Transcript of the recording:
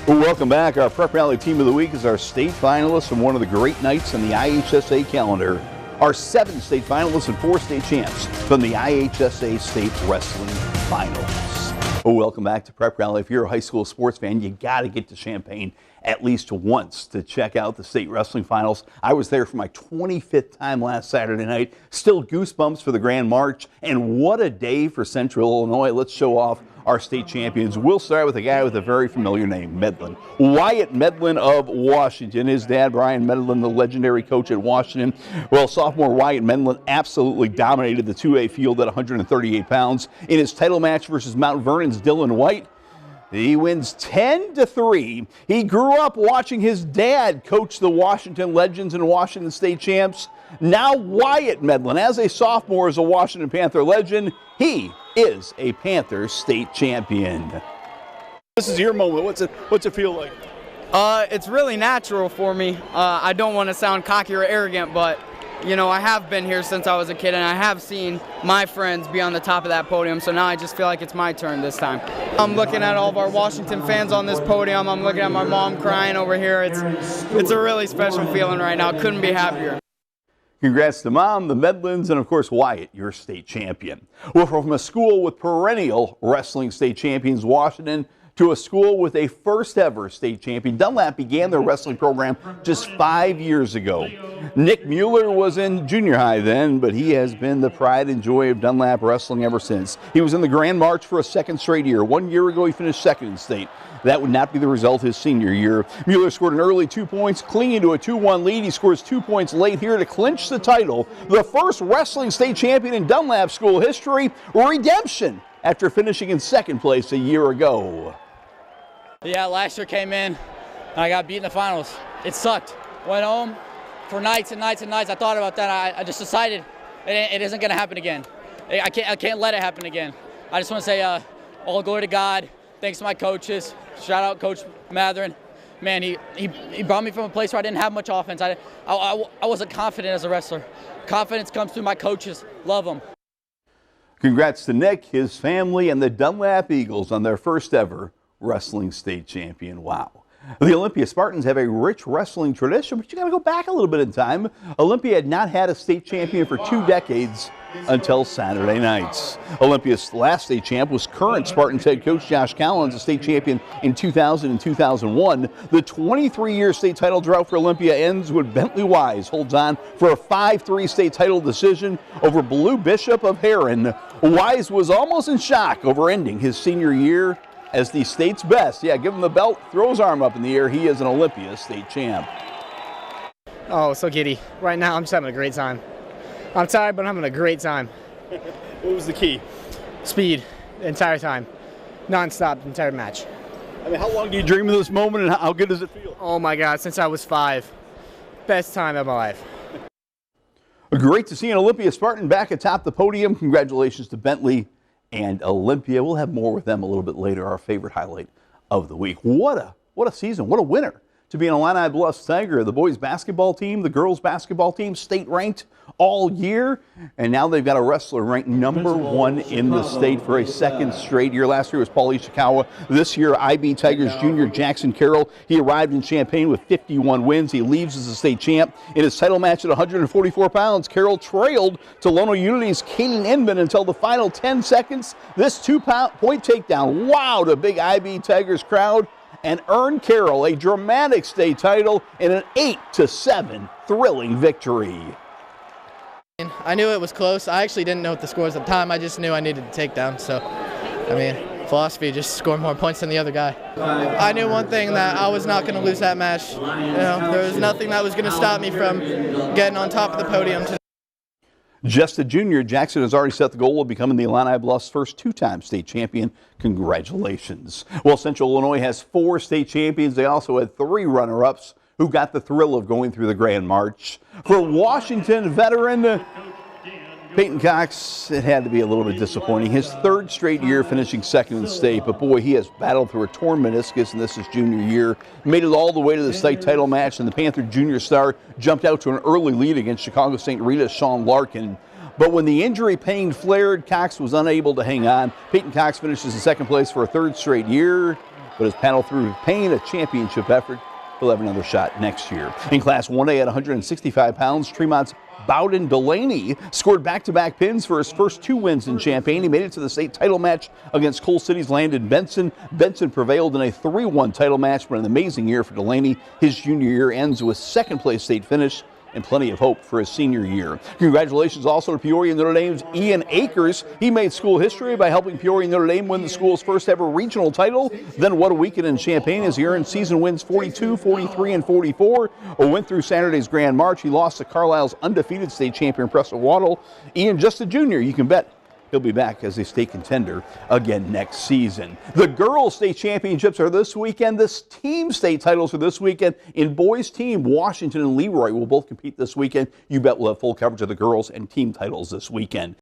Well, welcome back. Our Prep Rally Team of the Week is our state finalists from one of the great nights on the IHSA calendar. Our 7 state finalists and 4 state champs from the IHSA State Wrestling Finals. Well, welcome back to Prep Rally. If you're a high school sports fan, you got to get to Champaign at least once to check out the state wrestling finals. I was there for my 25th time last Saturday night. Still goosebumps for the Grand March. And what a day for Central Illinois. Let's show off our state champions. We'll start with a guy with a very familiar name, Medlin. Wyatt Medlin of Washington. His dad, Brian Medlin, the legendary coach at Washington. Well, sophomore Wyatt Medlin absolutely dominated the 2A field at 138 pounds. In his title match versus Mount Vernon's Dylan White, he wins 10-3. He grew up watching his dad coach the Washington Legends and Washington State champs. Now Wyatt Medlin, as a sophomore, is a Washington Panther legend. He is a Panther state champion. This is your moment. What's it feel like? It's really natural for me. I don't want to sound cocky or arrogant, but you know, I have been here since I was a kid, and I have seen my friends be on the top of that podium, so now I just feel like it's my turn this time. I'm looking at all of our Washington fans on this podium. I'm looking at my mom crying over here. It's a really special feeling right now. Couldn't be happier. Congrats to Mom, the Medlins, and of course Wyatt, your state champion. We're from a school with perennial wrestling state champions, Washington, to a school with a first ever state champion. Dunlap began their wrestling program just 5 years ago. Nick Mueller was in junior high then, but he has been the pride and joy of Dunlap wrestling ever since. He was in the Grand March for a second straight year. 1 year ago, he finished second in state. That would not be the result his senior year. Mueller scored an early 2 points, clinging to a 2-1 lead. He scores 2 points late here to clinch the title. The first wrestling state champion in Dunlap school history. Redemption after finishing in second place a year ago. Yeah, last year came in and I got beat in the finals. It sucked. Went home for nights and nights and nights. I thought about that. I just decided it isn't going to happen again. I can't let it happen again. I just want to say all glory to God. Thanks to my coaches. Shout out Coach Matherin. Man, he brought me from a place where I didn't have much offense. I wasn't confident as a wrestler. Confidence comes through my coaches. Love them. Congrats to Nick, his family, and the Dunlap Eagles on their first ever wrestling state champion. Wow. The Olympia Spartans have a rich wrestling tradition, but you got to go back a little bit in time. Olympia had not had a state champion for 2 decades until Saturday nights. Olympia's last state champ was current Spartans head coach Josh Collins, a state champion in 2000 and 2001. The 23-year state title drought for Olympia ends when Bentley Wise holds on for a 5-3 state title decision over Blue Bishop of Heron. Wise was almost in shock over ending his senior year as the state's best. Yeah, give him the belt, throw his arm up in the air. He is an Olympia state champ. Oh, so giddy. Right now, I'm just having a great time. I'm tired, but I'm having a great time. What was the key? Speed, the entire time. Non-stop, the entire match. I mean, how long do you dream of this moment, and how good does it feel? Oh my God, since I was 5. Best time of my life. Great to see an Olympia Spartan back atop the podium. Congratulations to Bentley and Olympia. We'll have more with them a little bit later, our favorite highlight of the week. What a season, what a winner to be an Illini Bluffs Tiger. The boys basketball team, the girls basketball team, state ranked all year, and now they've got a wrestler ranked #1 in the state for a second straight year. Last year was Paul Ishikawa. This year, IB Tigers junior Jackson Carroll. He arrived in Champaign with 51 wins. He leaves as a state champ. In his title match at 144 pounds, Carroll trailed to Lono Unity's Caden Inman until the final 10 seconds. This 2-point takedown wowed a big IB Tigers crowd and earned Carroll a dramatic state title in an 8-7 thrilling victory. I knew it was close. I actually didn't know what the score was at the time. I just knew I needed to take down. So, I mean, philosophy, just score more points than the other guy. I knew one thing, that I was not going to lose that match. You know, there was nothing that was going to stop me from getting on top of the podium today. Just a junior, Jackson has already set the goal of becoming the Illini Bluffs' first 2-time state champion. Congratulations. Well, Central Illinois has 4 state champions. They also had 3 runner-ups who got the thrill of going through the Grand March. For Washington veteran Peyton Cox, it had to be a little bit disappointing. His 3rd straight year finishing second in state, but boy, he has battled through a torn meniscus, and this is junior year. Made it all the way to the state title match, and the Panther junior star jumped out to an early lead against Chicago St. Rita's Sean Larkin. But when the injury pain flared, Cox was unable to hang on. Peyton Cox finishes in second place for a 3rd straight year. but has paddled through pain a championship effort. He'll have another shot next year. In Class 1A at 165 pounds, Tremont's Bowden Delaney scored back-to-back pins for his first 2 wins in Champaign. He made it to the state title match against Coal City's Landon Benson. Benson prevailed in a 3-1 title match, but an amazing year for Delaney. His junior year ends with second-place state finish and plenty of hope for his senior year. Congratulations also to Peoria Notre Dame's Ian Akers. He made school history by helping Peoria Notre Dame win the school's first ever regional title. Then what a weekend in Champaign as he earned season wins 42, 43, and 44. Went through Saturday's Grand March. He lost to Carlisle's undefeated state champion Preston Waddle. Ian, just a junior, you can bet he'll be back as a state contender again next season. The girls' state championships are this weekend. The team state titles are this weekend. In boys team, Washington and Leroy will both compete this weekend. You bet we'll have full coverage of the girls and team titles this weekend.